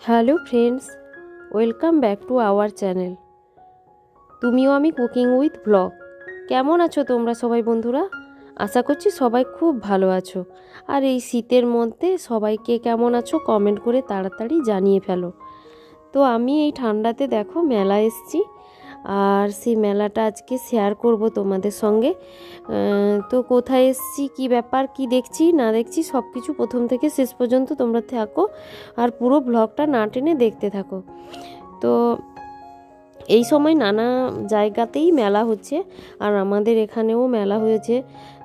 Hello friends, welcome back to our channel তুমিও আমি cooking with blog. কেমন আছো তোমরা সবাই বন্ধুরা? আশা করছি সবাই খুব ভালো আছো। আর এই শীতের মধ্যে সবাইকে কেমন আছো কমেন্ট করে তাড়াতাড়ি জানিয়ে ফেলো। তো আমি এই ঠান্ডাতে দেখো মেলা এসেছি, আর সেই মেলাটা আজকে শেয়ার করব তোমাদের সঙ্গে। তো কোথায় এসেছি, কি ব্যাপার, কি দেখছি না দেখছি সব কিছু প্রথম থেকে শেষ পর্যন্ত তোমরা থাকো আর পুরো ব্লগটা না টেনে দেখতে থাকো। তো এই সময় নানা জায়গাতেই মেলা হচ্ছে, আর আমাদের এখানেও মেলা হয়েছে।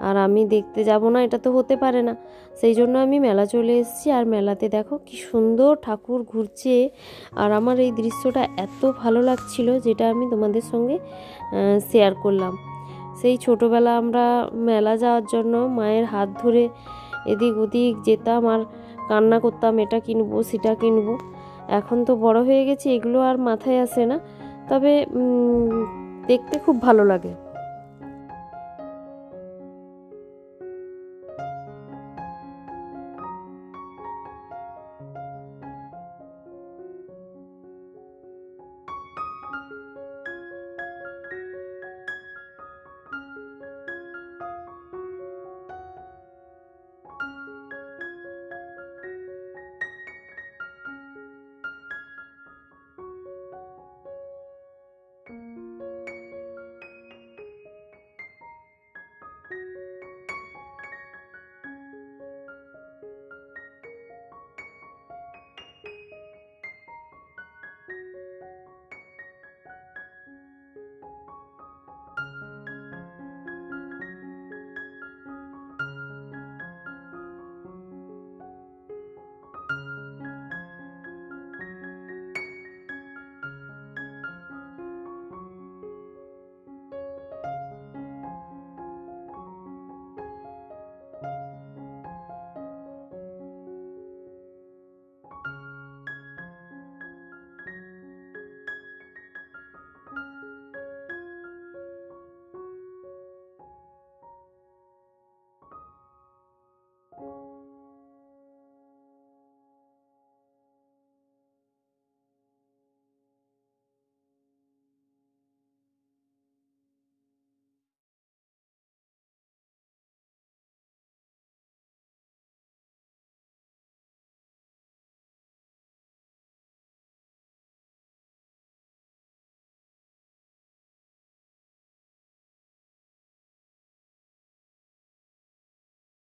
আর আমি দেখতে যাব না এটা তো হতে পারে না, সেই জন্য আমি মেলা চলে এসেছি। আর মেলাতে দেখো কি সুন্দর ঠাকুর ঘুরছে, আর আমার এই দৃশ্যটা এত ভালো লাগছিল যেটা আমি তোমাদের সঙ্গে শেয়ার করলাম। সেই ছোটোবেলা আমরা মেলা যাওয়ার জন্য মায়ের হাত ধরে এদিক ওদিক যেতাম আর কান্না করতাম, এটা কিনবো সেটা কিনবো। এখন তো বড় হয়ে গেছি, এগুলো আর মাথায় আসে না, তবে দেখতে খুব ভালো লাগে।